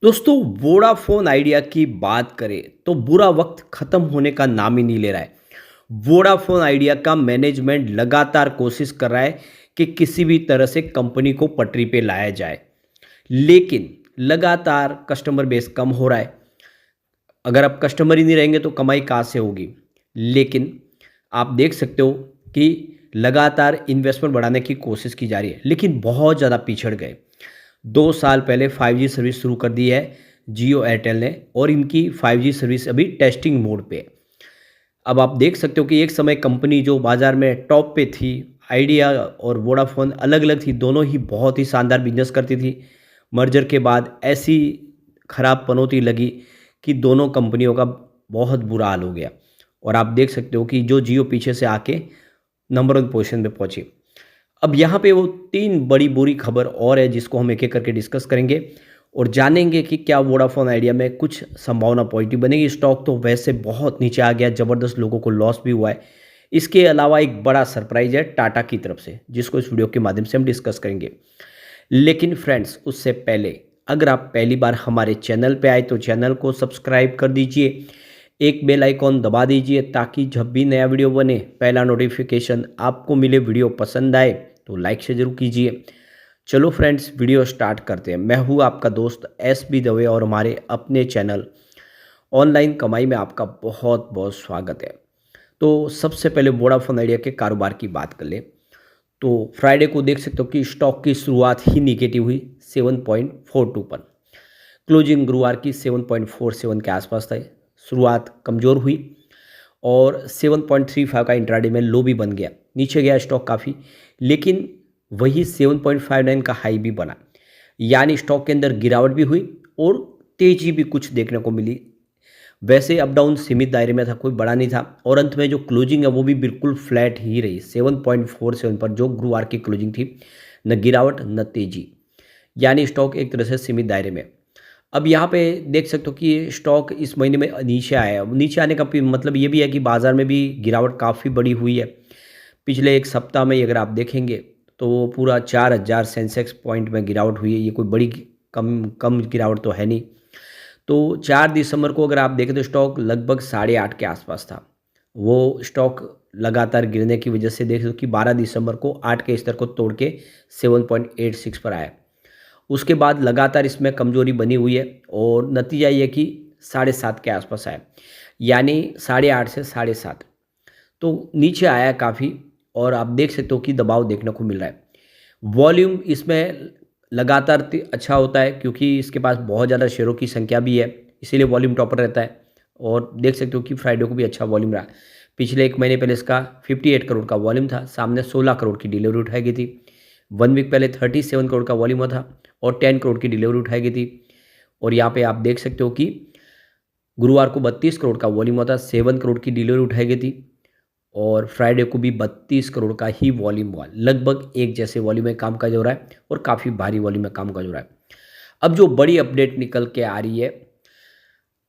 दोस्तों, Vodafone idea की बात करें तो बुरा वक्त खत्म होने का नाम ही नहीं ले रहा है। वोडाफोन आइडिया का मैनेजमेंट लगातार कोशिश कर रहा है कि किसी भी तरह से कंपनी को पटरी पे लाया जाए, लेकिन लगातार कस्टमर बेस कम हो रहा है। अगर आप कस्टमर ही नहीं रहेंगे तो कमाई कहाँ से होगी। लेकिन आप देख सकते हो कि लगातार इन्वेस्टमेंट बढ़ाने की कोशिश की जा रही है, लेकिन बहुत ज़्यादा पिछड़ गए। 2 साल पहले 5G सर्विस शुरू कर दी है जियो एयरटेल ने, और इनकी 5G सर्विस अभी टेस्टिंग मोड पे है। अब आप देख सकते हो कि एक समय कंपनी जो बाज़ार में टॉप पे थी, आइडिया और वोडाफोन अलग अलग थी, दोनों ही बहुत ही शानदार बिजनेस करती थी। मर्जर के बाद ऐसी खराब पनौती लगी कि दोनों कंपनियों का बहुत बुरा हाल हो गया। और आप देख सकते हो कि जो जियो पीछे से आके नंबर 1 पोजीशन पे पहुंची। अब यहाँ पे वो 3 बड़ी बुरी खबर और है जिसको हम एक-एक करके डिस्कस करेंगे और जानेंगे कि क्या वोडाफोन आइडिया में कुछ संभावना पॉजिटिव बनेगी। स्टॉक तो वैसे बहुत नीचे आ गया, ज़बरदस्त लोगों को लॉस भी हुआ है। इसके अलावा एक बड़ा सरप्राइज़ है टाटा की तरफ से, जिसको इस वीडियो के माध्यम से हम डिस्कस करेंगे। लेकिन फ्रेंड्स, उससे पहले अगर आप पहली बार हमारे चैनल पे आए तो चैनल को सब्सक्राइब कर दीजिए, एक बेल आइकॉन दबा दीजिए ताकि जब भी नया वीडियो बने पहला नोटिफिकेशन आपको मिले। वीडियो पसंद आए तो लाइक से ज़रूर कीजिए। चलो फ्रेंड्स, वीडियो स्टार्ट करते हैं। मैं हूँ आपका दोस्त एस बी दवे और हमारे अपने चैनल ऑनलाइन कमाई में आपका बहुत बहुत स्वागत है। तो सबसे पहले वोडाफोन आइडिया के कारोबार की बात कर ले तो फ्राइडे को देख सकते हो कि स्टॉक की शुरुआत ही निगेटिव हुई 7.42 पर। क्लोजिंग गुरुवार की 7.47 के आसपास था। शुरुआत कमज़ोर हुई और 7.35 का इंट्राडे में लो भी बन गया, नीचे गया स्टॉक काफ़ी, लेकिन वही 7.59 का हाई भी बना। यानी स्टॉक के अंदर गिरावट भी हुई और तेज़ी भी कुछ देखने को मिली। वैसे अप डाउन सीमित दायरे में था, कोई बड़ा नहीं था, और अंत में जो क्लोजिंग है वो भी बिल्कुल फ्लैट ही रही 7.47 पर, जो गुरुवार की क्लोजिंग थी। न गिरावट न तेज़ी, यानी स्टॉक एक तरह से सीमित दायरे में। अब यहाँ पे देख सकते हो कि स्टॉक इस महीने में नीचे आया है। नीचे आने का मतलब ये भी है कि बाज़ार में भी गिरावट काफ़ी बड़ी हुई है। पिछले एक सप्ताह में अगर आप देखेंगे तो वो पूरा 4000 सेंसेक्स पॉइंट में गिरावट हुई है। ये कोई बड़ी कम कम गिरावट तो है नहीं। तो 4 दिसंबर को अगर आप देखें तो स्टॉक लगभग 8.5 के आसपास था। वो स्टॉक लगातार गिरने की वजह से देख लो कि 12 दिसंबर को 8 के स्तर को तोड़ के 7.86 पर आया। उसके बाद लगातार इसमें कमजोरी बनी हुई है और नतीजा ये कि 7.5 के आसपास आया, यानी 8.5 से 7.5, तो नीचे आया काफ़ी। और आप देख सकते हो कि दबाव देखने को मिल रहा है। वॉल्यूम इसमें लगातार अच्छा होता है क्योंकि इसके पास बहुत ज़्यादा शेयरों की संख्या भी है, इसीलिए वॉल्यूम टॉपर रहता है। और देख सकते हो कि फ्राइडे को भी अच्छा वॉल्यूम रहा। पिछले एक महीने पहले इसका 58 करोड़ का वॉल्यूम था, सामने 16 करोड़ की डिलीवरी उठाई गई थी। 1 वीक पहले 37 करोड़ का वॉल्यूम था और 10 करोड़ की डिलीवरी उठाई गई थी। और यहाँ पे आप देख सकते हो कि गुरुवार को 32 करोड़ का वॉल्यूम था, 7 करोड़ की डिलीवरी उठाई गई थी। और फ्राइडे को भी 32 करोड़ का ही वॉल्यूम हुआ। लगभग एक जैसे वॉल्यूम में काम काज हो रहा है और काफ़ी भारी वॉल्यूम में काम काज हो रहा है। अब जो बड़ी अपडेट निकल के आ रही है,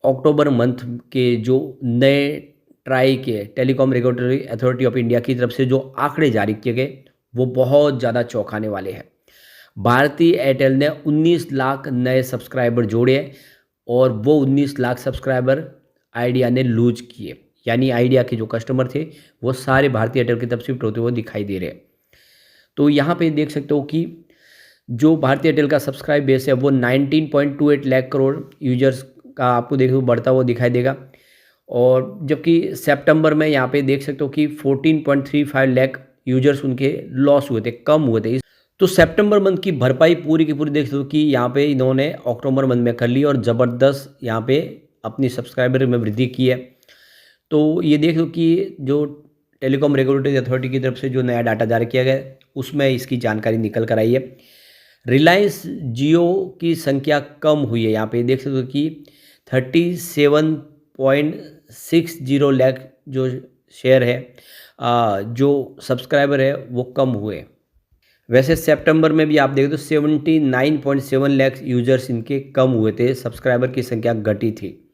अक्टूबर मंथ के जो नए ट्राई के telecom regulatory authority of India की तरफ से जो आंकड़े जारी किए गए, वो बहुत ज़्यादा चौंकाने वाले हैं। भारती एयरटेल ने 19 लाख नए सब्सक्राइबर जोड़े हैं और वो 19 लाख सब्सक्राइबर आइडिया ने लूज किए। यानी आइडिया के जो कस्टमर थे वो सारे भारतीय एयरटेल की तरफ शिफ्ट होते हुए दिखाई दे रहे हैं। तो यहाँ पे देख सकते हो कि जो भारतीय एयरटेल का सब्सक्राइब बेस है वो 19.28 लाख करोड़ यूजर्स का आपको देखो बढ़ता हुआ दिखाई देगा। और जबकि सितंबर में यहाँ पे देख सकते हो कि 14.35 लाख यूजर्स उनके लॉस हुए थे, कम हुए थे। तो सितंबर मंथ की भरपाई पूरी की पूरी देख सकते हो कि यहाँ पे इन्होंने अक्टूबर मंथ में कर ली और ज़बरदस्त यहाँ पे अपनी सब्सक्राइबर में वृद्धि की है। तो ये देख लो कि जो टेलीकॉम रेगुलेटरी अथॉरिटी की तरफ से जो नया डाटा जारी किया गया उसमें इसकी जानकारी निकल कर आई है। रिलायंस जियो की संख्या कम हुई है। यहाँ पे देख सकते हो कि 37.60 लाख जो शेयर है, जो सब्सक्राइबर है वो कम हुए। वैसे सितंबर में भी आप देखें तो 79.7 लाख यूजर्स इनके कम हुए थे, सब्सक्राइबर की संख्या घटी थी।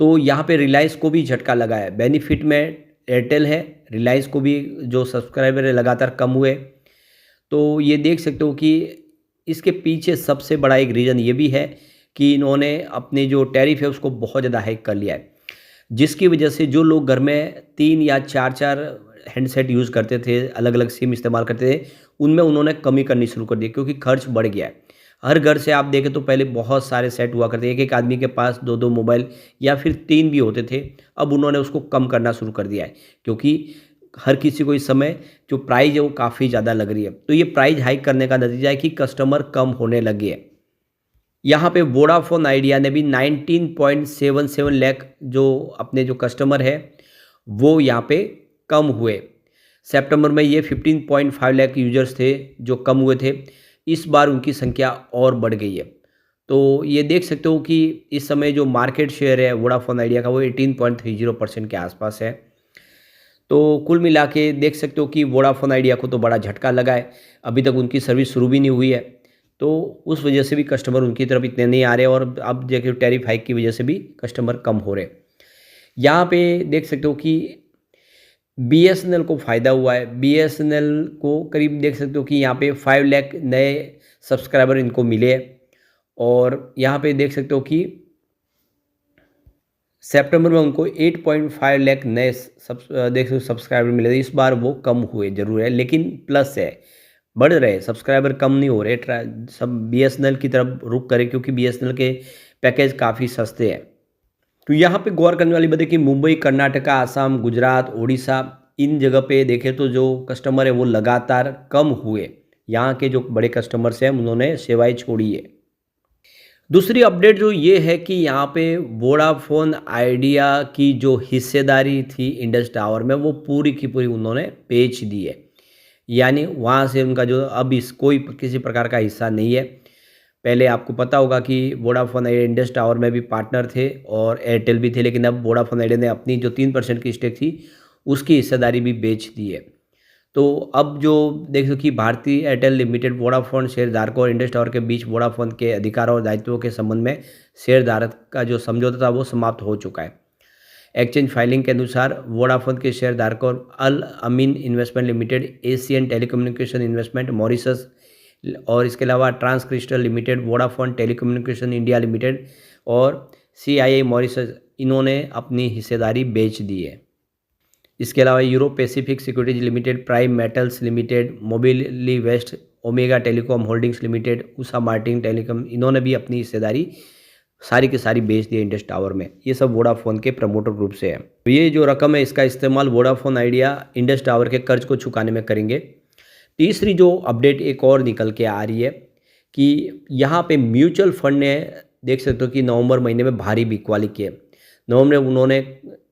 तो यहाँ पे रिलायंस को भी झटका लगा है। बेनिफिट में एयरटेल है, रिलायंस को भी जो सब्सक्राइबर है लगातार कम हुए। तो ये देख सकते हो कि इसके पीछे सबसे बड़ा एक रीज़न ये भी है कि इन्होंने अपनी जो टैरिफ है उसको बहुत ज़्यादा हाइक कर लिया है, जिसकी वजह से जो लोग घर में 3 या 4-4 हैंडसेट यूज़ करते थे, अलग-अलग सिम इस्तेमाल करते थे, उनमें उन्होंने कमी करनी शुरू कर दी क्योंकि खर्च बढ़ गया है। हर घर से आप देखें तो पहले बहुत सारे सेट हुआ करते, एक-एक आदमी के पास 2-2 मोबाइल या फिर 3 भी होते थे। अब उन्होंने उसको कम करना शुरू कर दिया है क्योंकि हर किसी को इस समय जो प्राइस है वो काफ़ी ज़्यादा लग रही है। तो ये प्राइस हाइक करने का नतीजा है कि कस्टमर कम होने लगे हैं। यहाँ पे वोडाफ़ोन आइडिया ने भी 19.77 लाख जो अपने जो कस्टमर है वो यहाँ पे कम हुए। सितंबर में ये 15.5 लाख यूजर्स थे जो कम हुए थे। इस बार उनकी संख्या और बढ़ गई है। तो ये देख सकते हो कि इस समय जो मार्केट शेयर है वोडाफ़ोन आइडिया का वो 18.30% के आसपास है। तो कुल मिला के देख सकते हो कि वोडाफ़ोन आइडिया को तो बड़ा झटका लगा है। अभी तक उनकी सर्विस शुरू भी नहीं हुई है। तो उस वजह से भी कस्टमर उनकी तरफ इतने नहीं आ रहे और अब देखिए टैरिफ हाइक की वजह से भी कस्टमर कम हो रहे। यहाँ पे देख सकते हो कि बीएसएनएल को फ़ायदा हुआ है। बीएसएनएल को करीब देख सकते हो कि यहाँ पे 5 लाख नए सब्सक्राइबर इनको मिले हैं और यहाँ पे देख सकते हो कि सितंबर में उनको 8.5 लाख नए देख सकते हो सब्सक्राइबर मिले थे। इस बार वो कम हुए ज़रूर है लेकिन प्लस है, बढ़ रहे सब्सक्राइबर, कम नहीं हो रहे। सब बीएसएनएल की तरफ रुख करें क्योंकि बीएसएनएल के पैकेज काफ़ी सस्ते हैं। तो यहाँ पे गौर करने वाली बात है कि मुंबई, कर्नाटका, आसाम, गुजरात, उड़ीसा इन जगह पे देखें तो जो कस्टमर है वो लगातार कम हुए। यहाँ के जो बड़े कस्टमर्स हैं उन्होंने सेवाएं छोड़ी है। दूसरी अपडेट जो ये है कि यहाँ पे वोडाफ़ोन आइडिया की जो हिस्सेदारी थी इंडस टावर में वो पूरी की पूरी उन्होंने बेच दी है। यानी वहाँ से उनका जो अब इस कोई किसी प्रकार का हिस्सा नहीं है। पहले आपको पता होगा कि वोडाफ़ोन आइडिया इंडस टावर में भी पार्टनर थे और एयरटेल भी थे, लेकिन अब वोडाफ़ोन आइडिया ने अपनी जो 3% की स्टेक थी उसकी हिस्सेदारी भी बेच दी है। तो अब जो देखो कि भारतीय एयरटेल लिमिटेड वोडाफ़ोन शेयरधारकों और इंडस टावर के बीच वोडाफ़ोन के अधिकारों और दायित्वों के संबंध में शेयरधारक का जो समझौता था वो समाप्त हो चुका है। एक्सचेंज फाइलिंग के अनुसार वोडाफ़ोन के शेयरधारकों Al Amin investment limited, Asian telecommunication investment Mauritius और इसके अलावा trans crystal limited, Vodafone telecommunication India limited और सीआईए मॉरिशस, इन्होंने अपनी हिस्सेदारी बेच दी है। इसके अलावा Europe Pacific securities limited, prime metals limited, Mobili West, Omega telecom holdings limited, Usha Martin telecom, इन्होंने भी अपनी हिस्सेदारी सारी की सारी बेच दी है इंडस टावर में। ये सब वोडाफ़ोन के प्रमोटर ग्रुप से है। तो ये जो रकम है इसका इस्तेमाल वोडाफ़ोन आइडिया इंडस टावर के कर्ज को चुकाने में करेंगे। तीसरी जो अपडेट एक और निकल के आ रही है कि यहाँ पे म्यूचुअल फंड ने देख सकते हो कि नवंबर महीने में भारी बिकवाली की है। नवंबर में उन्होंने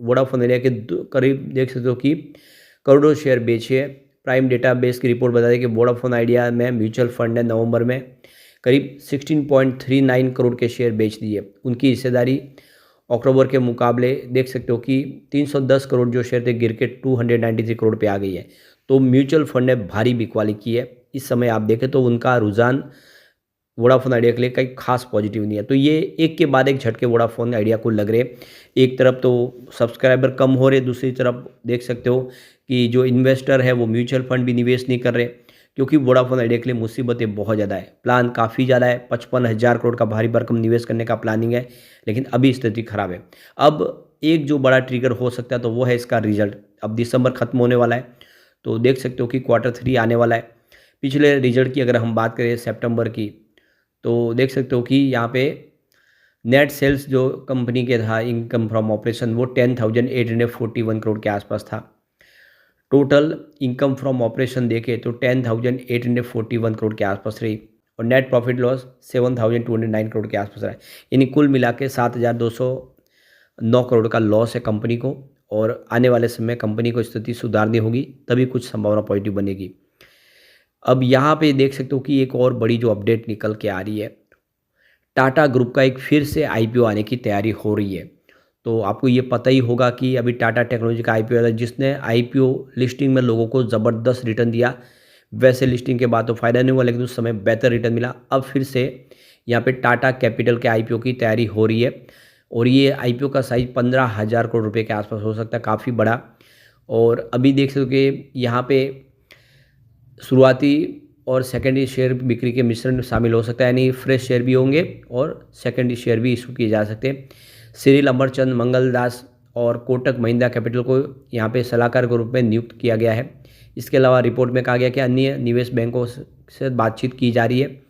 वोडाफ़ोन आइडिया के करीब देख सकते हो कि करोड़ों शेयर बेचे हैं। प्राइम डेटाबेस की रिपोर्ट बताती है कि वोडाफ़ोन आइडिया में म्यूचुअल फंड ने नवंबर में करीब 16.39 करोड़ के शेयर बेच दिए। उनकी हिस्सेदारी अक्टूबर के मुकाबले देख सकते हो कि 310 करोड़ जो शेयर थे गिर के 293 करोड़ पे आ गई है। तो म्यूचुअल फंड ने भारी बिकवाली की है। इस समय आप देखें तो उनका रुझान वोडाफ़ोन आइडिया के लिए कहीं खास पॉजिटिव नहीं है। तो ये एक के बाद एक झटके वोडाफ़ोन आइडिया को लग रहे। एक तरफ तो सब्सक्राइबर कम हो रहे, दूसरी तरफ देख सकते हो कि जो इन्वेस्टर है वो म्यूचुअल फंड भी निवेश नहीं कर रहे क्योंकि वोडाफ़ोन आइडिया के लिए मुसीबतें बहुत ज़्यादा है। प्लान काफ़ी ज़्यादा है, 55,000 करोड़ का भारी भरकम निवेश करने का प्लानिंग है, लेकिन अभी स्थिति खराब है। अब एक जो बड़ा ट्रिगर हो सकता है तो वो है इसका रिजल्ट। अब दिसंबर खत्म होने वाला है तो देख सकते हो कि Q3 आने वाला है। पिछले रिजल्ट की अगर हम बात करें सितंबर की तो देख सकते हो कि यहाँ पे नेट सेल्स जो कंपनी के था, इनकम फ्रॉम ऑपरेशन, वो 10,841 करोड़ के आसपास था। टोटल इनकम फ्रॉम ऑपरेशन देखे तो 10,841 करोड़ के आसपास रही और नेट प्रॉफिट लॉस 7,209 करोड़ के आसपास रहा। यानी कुल मिला के 7,209 करोड़ का लॉस है कंपनी को और आने वाले समय कंपनी को स्थिति सुधारनी होगी, तभी कुछ संभावना पॉजिटिव बनेगी। अब यहाँ पे देख सकते हो कि एक और बड़ी जो अपडेट निकल के आ रही है, टाटा ग्रुप का एक फिर से आईपीओ आने की तैयारी हो रही है। तो आपको ये पता ही होगा कि अभी टाटा टेक्नोलॉजी का आईपीओ आया जिसने आईपीओ लिस्टिंग में लोगों को ज़बरदस्त रिटर्न दिया। वैसे लिस्टिंग के बाद तो फ़ायदा नहीं हुआ लेकिन उस समय बेहतर रिटर्न मिला। अब फिर से यहाँ पे टाटा कैपिटल के आईपीओ की तैयारी हो रही है और ये आईपीओ का साइज़ 15,000 करोड़ रुपये के आसपास हो सकता है, काफ़ी बड़ा। और अभी देख सकते हो कि यहाँ पे शुरुआती और सेकेंडरी शेयर बिक्री के मिश्रण में शामिल हो सकता है, यानी फ्रेश शेयर भी होंगे और सेकेंडरी शेयर भी इशू किए जा सकते हैं। सिरिल अमरचंद मंगलदास और कोटक महिंद्रा कैपिटल को यहाँ पे सलाहकार के रूप में नियुक्त किया गया है। इसके अलावा रिपोर्ट में कहा गया कि अन्य निवेश बैंकों से बातचीत की जा रही है।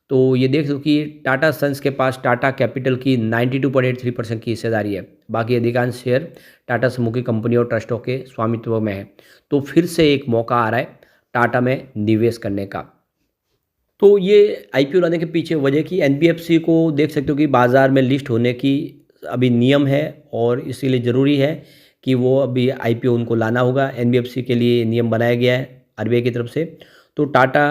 तो ये देख लो कि टाटा सन्स के पास टाटा कैपिटल की 92.83% की हिस्सेदारी है। बाकी अधिकांश शेयर टाटा समूह की कंपनियों और ट्रस्टों के स्वामित्व में है। तो फिर से एक मौका आ रहा है टाटा में निवेश करने का। तो ये आईपीओ लाने के पीछे वजह की एनबीएफसी को देख सकते हो कि बाज़ार में लिस्ट होने की अभी नियम है और इसीलिए ज़रूरी है कि वो अभी आईपीओ उनको लाना होगा। एनबीएफसी के लिए नियम बनाया गया है आरबीआई की तरफ से। तो टाटा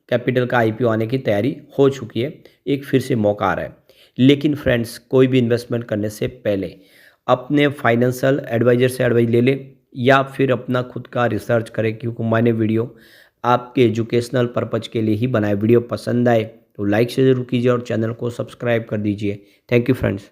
कैपिटल का आईपीओ आने की तैयारी हो चुकी है, एक फिर से मौका आ रहा है। लेकिन फ्रेंड्स, कोई भी इन्वेस्टमेंट करने से पहले अपने फाइनेंशियल एडवाइज़र से एडवाइस ले लें या फिर अपना खुद का रिसर्च करें, क्योंकि मैंने वीडियो आपके एजुकेशनल पर्पज़ के लिए ही बनाए। वीडियो पसंद आए तो लाइक से ज़रूर कीजिए और चैनल को सब्सक्राइब कर दीजिए। Thank you friends.